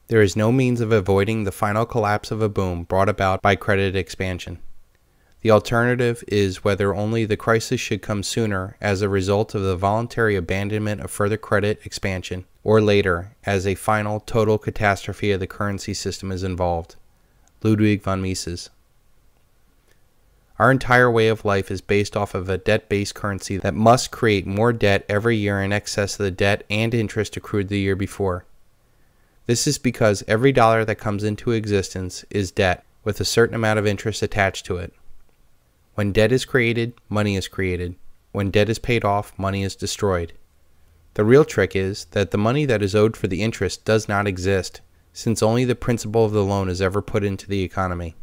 There is no means of avoiding the final collapse of a boom brought about by credit expansion. The alternative is whether only the crisis should come sooner as a result of the voluntary abandonment of further credit expansion, or later as a final total catastrophe of the currency system is involved. Ludwig von Mises. Our entire way of life is based off of a debt-based currency that must create more debt every year in excess of the debt and interest accrued the year before. This is because every dollar that comes into existence is debt, with a certain amount of interest attached to it. When debt is created, money is created. When debt is paid off, money is destroyed. The real trick is that the money that is owed for the interest does not exist, since only the principal of the loan is ever put into the economy.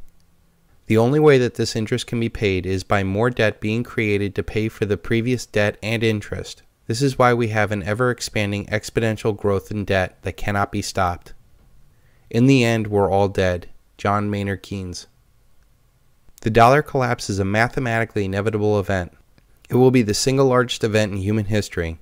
The only way that this interest can be paid is by more debt being created to pay for the previous debt and interest. This is why we have an ever-expanding exponential growth in debt that cannot be stopped. In the end, we're all dead. John Maynard Keynes. The dollar collapse is a mathematically inevitable event. It will be the single largest event in human history.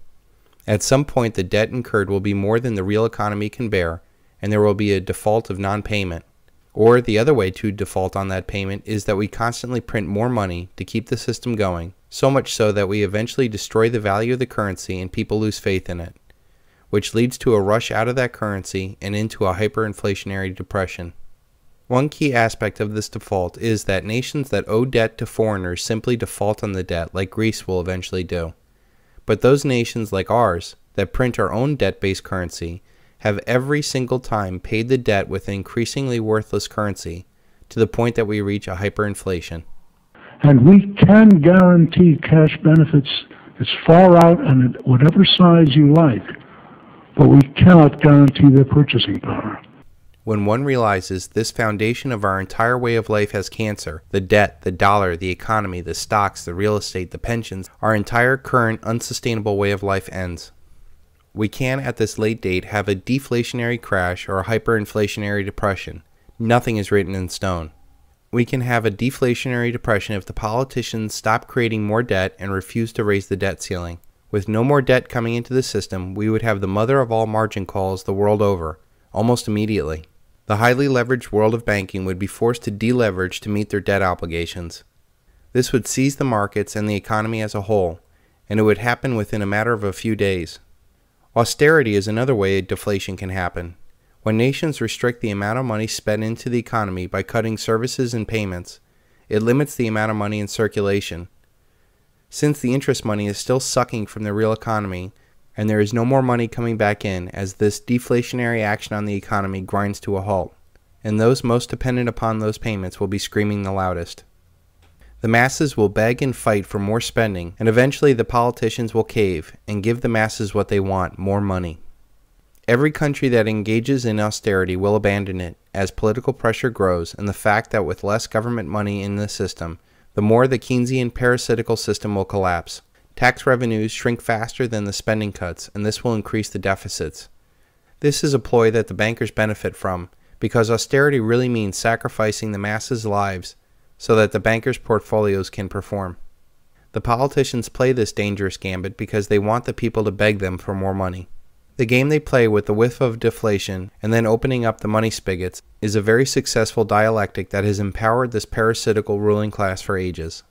At some point, the debt incurred will be more than the real economy can bear, and there will be a default of non-payment. Or the other way to default on that payment is that we constantly print more money to keep the system going, so much so that we eventually destroy the value of the currency and people lose faith in it, which leads to a rush out of that currency and into a hyperinflationary depression. One key aspect of this default is that nations that owe debt to foreigners simply default on the debt, like Greece will eventually do. But those nations like ours that print our own debt-based currency have every single time paid the debt with an increasingly worthless currency to the point that we reach a hyperinflation. And we can guarantee cash benefits as far out and at whatever size you like, but we cannot guarantee their purchasing power. When one realizes this foundation of our entire way of life has cancer, the debt, the dollar, the economy, the stocks, the real estate, the pensions, our entire current unsustainable way of life ends. We can, at this late date, have a deflationary crash or a hyperinflationary depression. Nothing is written in stone. We can have a deflationary depression if the politicians stop creating more debt and refuse to raise the debt ceiling. With no more debt coming into the system, we would have the mother of all margin calls the world over, almost immediately. The highly leveraged world of banking would be forced to deleverage to meet their debt obligations. This would seize the markets and the economy as a whole, and it would happen within a matter of a few days. Austerity is another way deflation can happen. When nations restrict the amount of money spent into the economy by cutting services and payments, it limits the amount of money in circulation. Since the interest money is still sucking from the real economy, and there is no more money coming back in as this deflationary action on the economy grinds to a halt, and those most dependent upon those payments will be screaming the loudest. The masses will beg and fight for more spending, and eventually the politicians will cave and give the masses what they want, more money. Every country that engages in austerity will abandon it as political pressure grows, and the fact that with less government money in the system, the more the Keynesian parasitical system will collapse. Tax revenues shrink faster than the spending cuts, and this will increase the deficits. This is a ploy that the bankers benefit from, because austerity really means sacrificing the masses' lives so that the bankers' portfolios can perform. The politicians play this dangerous gambit because they want the people to beg them for more money. The game they play with the whiff of deflation and then opening up the money spigots is a very successful dialectic that has empowered this parasitical ruling class for ages.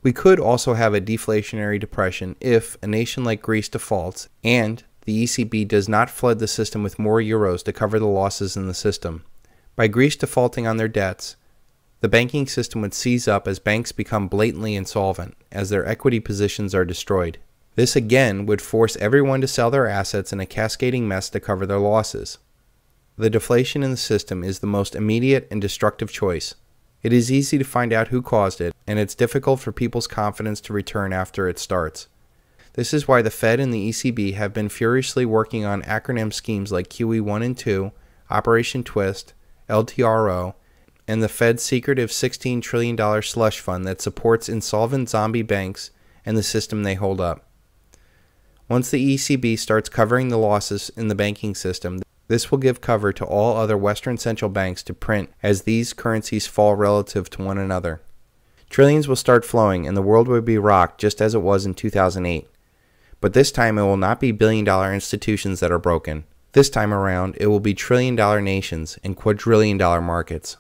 We could also have a deflationary depression if a nation like Greece defaults and the ECB does not flood the system with more euros to cover the losses in the system. By Greece defaulting on their debts, the banking system would seize up as banks become blatantly insolvent, as their equity positions are destroyed. This again would force everyone to sell their assets in a cascading mess to cover their losses. The deflation in the system is the most immediate and destructive choice. It is easy to find out who caused it, and it's difficult for people's confidence to return after it starts. This is why the Fed and the ECB have been furiously working on acronym schemes like QE1 and 2, Operation Twist, LTRO, and the Fed's secretive $16 trillion slush fund that supports insolvent zombie banks and the system they hold up. Once the ECB starts covering the losses in the banking system, this will give cover to all other Western central banks to print as these currencies fall relative to one another. Trillions will start flowing and the world will be rocked just as it was in 2008. But this time it will not be billion-dollar institutions that are broken. This time around, it will be trillion-dollar nations and quadrillion-dollar markets.